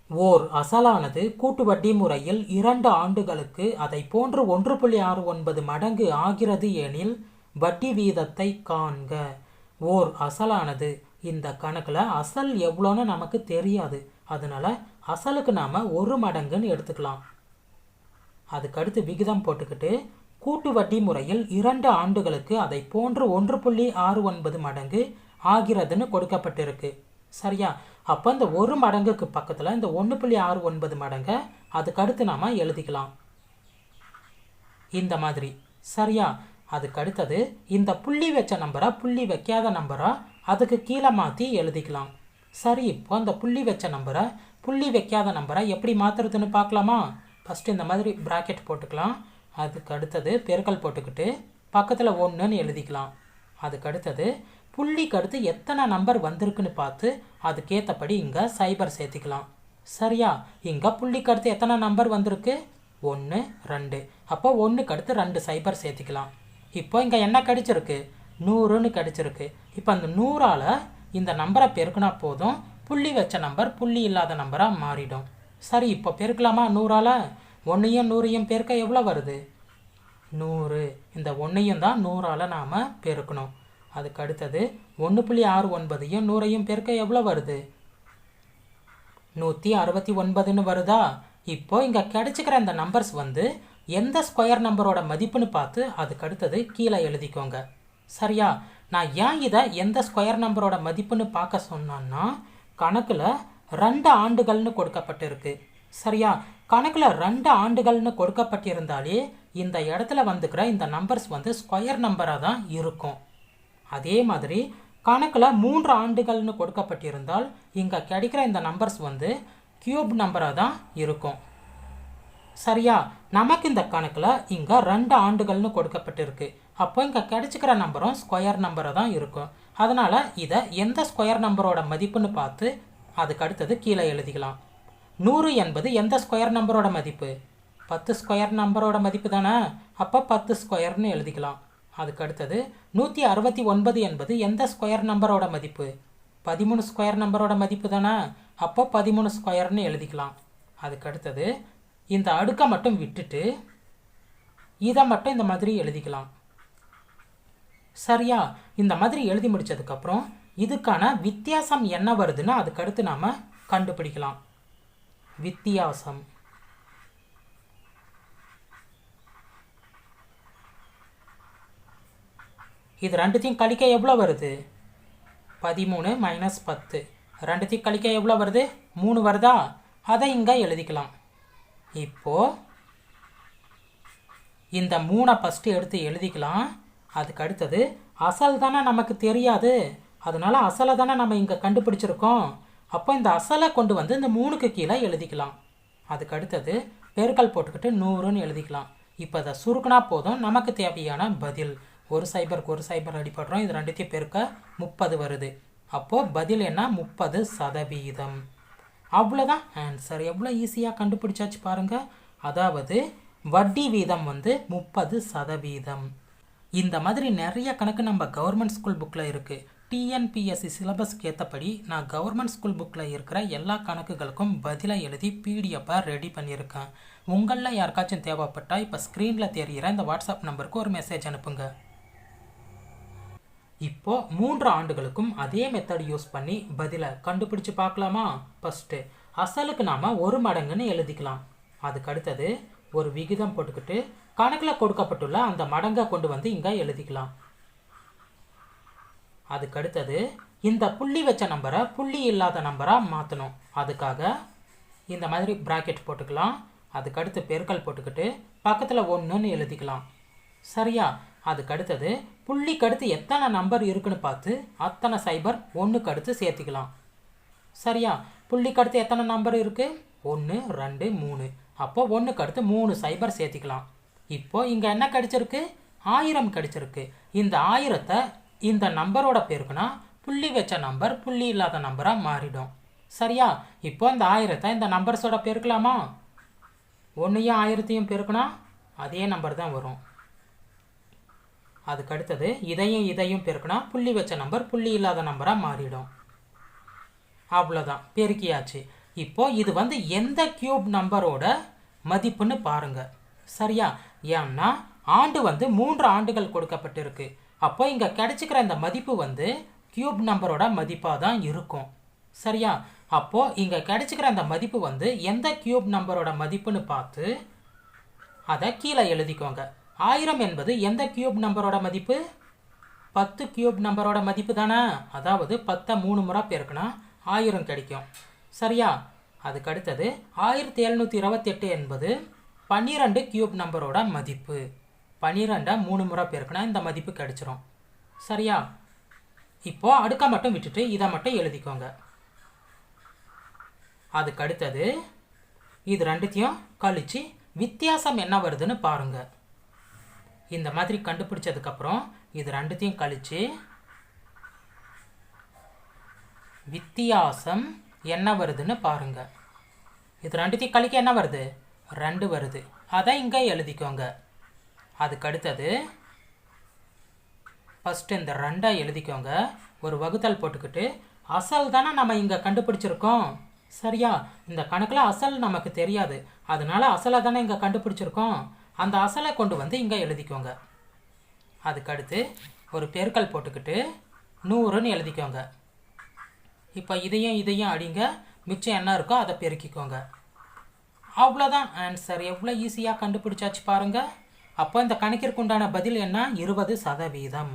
ஓர் அசலானது கூட்டு வட்டி முறையில் 2 ஆண்டுகளுக்கு அதை போன்று 1.69 மடங்கு ஆகிறது எனில் வட்டி வீதத்தை காண்க. ஓர் அசலானது, இந்த கணக்கில் அசல் எவ்வளோன்னு நமக்கு தெரியாது, அதனால அசலுக்கு நாம் 1 மடங்குன்னு எடுத்துக்கலாம். அதுக்கடுத்து விகிதம் போட்டுக்கிட்டு கூட்டு வட்டி முறையில் 2 ஆண்டுகளுக்கு அதை போன்று 1.69 மடங்கு ஆகிறதுன்னு கொடுக்கப்பட்டிருக்கு. சரியா? அப்போ இந்த 1 மடங்குக்கு பக்கத்தில் இந்த 1.69 மடங்கை அதுக்கடுத்து நாம் எழுதிக்கலாம் இந்த மாதிரி. சரியா? அதுக்கடுத்தது இந்த புள்ளி வச்ச நம்பரை புள்ளி வைக்காத நம்பரை அதுக்கு கீழே மாற்றி எழுதிக்கலாம். சரி, இப்போ அந்த புள்ளி வச்ச நம்பரை புள்ளி வைக்காத நம்பரை எப்படி மாற்றுறதுன்னு பார்க்கலாமா? ஃபஸ்ட்டு இந்த மாதிரி ப்ராக்கெட் போட்டுக்கலாம். அதுக்கு அடுத்தது பெருக்கல் போட்டுக்கிட்டு பக்கத்தில் 1ன்னு எழுதிக்கலாம். அதுக்கடுத்தது புள்ளிக்கு அடுத்து எத்தனை நம்பர் வந்திருக்குன்னு பார்த்து அதுக்கேற்றபடி இங்கே 0 சேர்த்திக்கலாம். சரியா? இங்கே புள்ளிக்கு அடுத்து எத்தனை நம்பர் வந்திருக்கு? 1, 2. அப்போ 1க்கு அடுத்து 2 0 சேர்த்திக்கலாம். இப்போ இங்கே என்ன கிடைச்சிருக்கு? 100ன்னு கிடைச்சிருக்கு. இப்போ அந்த 100ஆல் இந்த நம்பரை பெருக்கினா போதும், புள்ளி வச்ச நம்பர் புள்ளி இல்லாத நம்பராக மாறிடும். சரி, இப்போ பெருக்கலாமா? 100ஆல் 1ஐயும் 100ஐயும் பெருக்க எவ்வளோ வருது? 100. இந்த 1ஐயும் தான் 100ஆல் நாம் பெருக்கணும். அதுக்கு அடுத்தது 1.69ஐயும் 100ஐயும் பெருக்க எவ்வளோ வருது? 169ன்னு வருதா? இப்போ இங்கே கிடைச்சிக்கிற இந்த நம்பர்ஸ் எந்த ஸ்கொயர் நம்பரோட மதிப்புன்னு பார்த்து அதுக்கு அடுத்தது கீழே எழுதிக்கோங்க. சரியா? நான் ஏன் இதை எந்த ஸ்கொயர் நம்பரோட மதிப்புன்னு பார்க்க சொன்னான்னா, கணக்கில் 2 ஆண்டுகள்னு கொடுக்கப்பட்டிருக்கு. சரியா? கணக்கில் 2 ஆண்டுகள்னு கொடுக்கப்பட்டிருந்தாலே இந்த இடத்துல வந்துக்கிற இந்த நம்பர்ஸ் ஸ்கொயர் நம்பராக தான் இருக்கும். அதே மாதிரி கணக்கில் 3 ஆண்டுகள்னு கொடுக்கப்பட்டிருந்தால் இங்கே கிடைக்கிற இந்த நம்பர்ஸ் கியூப் நம்பராக தான் இருக்கும். சரியா? நமக்கு இந்த கணக்கில் இங்கே 2 ஆண்டுகள்னு கொடுக்கப்பட்டிருக்கு. அப்போ இங்கே கிடைச்சிக்கிற நம்பரும் ஸ்கொயர் நம்பராக தான் இருக்கும். அதனால் இதை எந்த ஸ்கொயர் நம்பரோட மதிப்புன்னு பார்த்து அதுக்கு அடுத்தது கீழே எழுதிக்கலாம். 100 என்பது எந்த ஸ்கொயர் நம்பரோட மதிப்பு? 10 ஸ்கொயர் நம்பரோட மதிப்பு தானே. அப்போ 10 ஸ்கொயர்னு எழுதிக்கலாம். அதுக்கு அடுத்தது 169 என்பது எந்த ஸ்கொயர் நம்பரோட மதிப்பு? 13 ஸ்கொயர் நம்பரோட மதிப்பு தானே. அப்போ 13 ஸ்கொயர்னு எழுதிக்கலாம். அதுக்கு அடுத்தது இந்த அடுக்கை மட்டும் விட்டுட்டு இதை மட்டும் இந்த மாதிரி எழுதிக்கலாம். சரியா? இந்த மாதிரி எழுதி முடிச்சதுக்கப்புறம் இதுக்கான வித்தியாசம் என்ன வருதுன்னு அதுக்கடுத்து நாம் கண்டுபிடிக்கலாம். வித்தியாசம் இது ரெண்டுத்தையும் கழிக்க எவ்வளோ வருது? 13 - 10. ரெண்டுத்தையும் கழிக்க எவ்வளோ வருது? 3 வருதா? அதை இங்கே எழுதிக்கலாம். இப்போது இந்த 3ஐ ஃபஸ்ட்டு எடுத்து எழுதிக்கலாம். அதுக்கு அடுத்தது அசல் தானே நமக்கு தெரியாது, அதனால அசலை தானே நம்ம இங்கே கண்டுபிடிச்சிருக்கோம். அப்போ இந்த அசலை கொண்டு இந்த 3க்கு கீழே எழுதிக்கலாம். அதுக்கு அடுத்தது பெருக்கல் போட்டுக்கிட்டு 100ன்னு எழுதிக்கலாம். இப்போ அதை சுருக்கினா போதும், நமக்கு தேவையான பதில். 1 0க்கு 1 0 அடிப்படுறோம். இது ரெண்டுத்தையும் பெருக்க 30 வருது. அப்போது பதில் என்ன? 30%. அவ்வளோதான் ஆன்சர். எவ்வளோ ஈஸியாக கண்டுபிடிச்சாச்சு பாருங்கள். அதாவது வட்டி வீதம் 30%. இந்த மாதிரி நிறைய கணக்கு நம்ம கவர்மெண்ட் ஸ்கூல் புக்கில் இருக்குது. டிஎன்பிஎஸ்சி சிலபஸ்க்கு ஏற்றபடி நான் கவர்மெண்ட் ஸ்கூல் புக்கில் இருக்கிற எல்லா கணக்குகளுக்கும் பதிலை எழுதி பிடிஎஃபாக ரெடி பண்ணியிருக்கேன். உங்களில் யாருக்காச்சும் தேவைப்பட்டால் இப்போ ஸ்க்ரீனில் தெரிகிற இந்த வாட்ஸ்அப் நம்பருக்கு ஒரு மெசேஜ் அனுப்புங்க. இப்போ 3 ஆண்டுகளுக்கும் அதே மெத்தட் யூஸ் பண்ணி பதிலை கண்டுபிடிச்சு பார்க்கலாமா? ஃபஸ்ட்டு அசலுக்கு நாம் 1 மடங்குன்னு எழுதிக்கலாம். அதுக்கு அடுத்தது ஒரு விகிதம் போட்டுக்கிட்டு கணக்கில் கொடுக்கப்பட்டுள்ள அந்த மடங்கை கொண்டு இங்கே எழுதிக்கலாம். அதுக்கு அடுத்தது இந்த புள்ளி வச்ச நம்பரை புள்ளி இல்லாத நம்பராக மாற்றணும். அதுக்காக இந்த மாதிரி ப்ராக்கெட் போட்டுக்கலாம். அதுக்கு அடுத்து பெருக்கல் போட்டுக்கிட்டு பக்கத்தில் 1ன்னு எழுதிக்கலாம். சரியா? அதுக்கு அடுத்தது புள்ளிக்கு அடுத்து எத்தனை நம்பர் இருக்குன்னு பார்த்து அத்தனை 0 1க்கு அடுத்து சேர்த்திக்கலாம். சரியா? புள்ளிக்கு அடுத்து எத்தனை நம்பர் இருக்குது? 1, 2, 3. அப்போ 1க்கு அடுத்து 3 0 சேர்த்திக்கலாம். இப்போ இங்கே என்ன கிடைச்சிருக்கு? 1000 கிடைச்சிருக்கு. இந்த 1000ஐ இந்த நம்பரோட பெருக்குனா புள்ளி வச்ச நம்பர் புள்ளி இல்லாத நம்பராக மாறிடும். சரியா? இப்போ இந்த 1000ஐ இந்த நம்பர்ஸோட பெருக்கலாமா? 1ஐயும் 1000ஐயும் பெருக்குனா அதே நம்பர் தான் வரும். அதுக்கு அடுத்தது இதையும் பெருக்குனா புள்ளி வச்ச நம்பர் புள்ளி இல்லாத நம்பராக மாறிடும். அவ்வளோதான், பெருக்கியாச்சு. இப்போ இது வந்து எந்த கியூப் நம்பரோட மதிப்புன்னு பாருங்க. சரியா? ஏன்னா ஆண்டு வந்து 3 ஆண்டுகள் கொடுக்கப்பட்டிருக்கு. அப்போ இங்க கிடைச்சிக்கிற இந்த மதிப்பு வந்து கியூப் நம்பரோட மதிப்பாக தான் இருக்கும். சரியா? அப்போ இங்க கிடைச்சிக்கிற அந்த மதிப்பு வந்து எந்த கியூப் நம்பரோட மதிப்புன்னு பார்த்து அதை கீழே எழுதிக்கோங்க. 1000 என்பது எந்த கியூப் நம்பரோட மதிப்பு? 10 கியூப் நம்பரோட மதிப்பு தானே. அதாவது 10 3 முறை பெருக்குனா 1000 கிடைக்கும். சரியா? அதுக்கு அடுத்தது 1728 என்பது 12 கியூப் நம்பரோட மதிப்பு. 12 3 முறை பெருக்குனா இந்த மதிப்பு கிடைச்சிரும். சரியா? இப்போ அடுக்க மட்டும் விட்டுட்டு இதை மட்டும் எழுதிக்கோங்க. அதுக்கு அடுத்தது இது ரெண்டுத்தையும் கழிச்சு வித்தியாசம் என்ன வருதுன்னு பாருங்க. இந்த மாதிரி கண்டுபிடிச்சதுக்கப்புறம் இது ரெண்டுத்தையும் கழிச்சு வித்தியாசம் என்ன வருதுன்னு பாருங்க. இது ரெண்டுத்தையும் கழிக்க என்ன வருது? 2 வருது. அதை இங்கே எழுதிக்கோங்க. அதுக்கு அடுத்தது ஃபஸ்ட்டு இந்த 2 எழுதிக்கோங்க. ஒரு வகுத்தல் போட்டுக்கிட்டு அசல் தானே நம்ம இங்கே கண்டுபிடிச்சிருக்கோம். சரியா? இந்த கணக்கில் அசல் நமக்கு தெரியாது, அதனால அசலை தானே இங்கே கண்டுபிடிச்சிருக்கோம். அந்த அசலை கொண்டு வந்து இங்கே எழுதிக்கோங்க. அதுக்கடுத்து ஒரு பெருக்கல் போட்டுக்கிட்டு 100ன்னு எழுதிக்கோங்க. இப்போ இதையும் அடிங்க, மிச்சம் என்ன இருக்கோ அதை பெருக்கிக்கோங்க. அவ்வளோதான் ஆன்சர். எவ்வளோ ஈஸியாக கண்டுபிடிச்சாச்சு பாருங்கள். அப்போ இந்த கணக்கிற்கு உண்டான பதில் என்ன? 20%.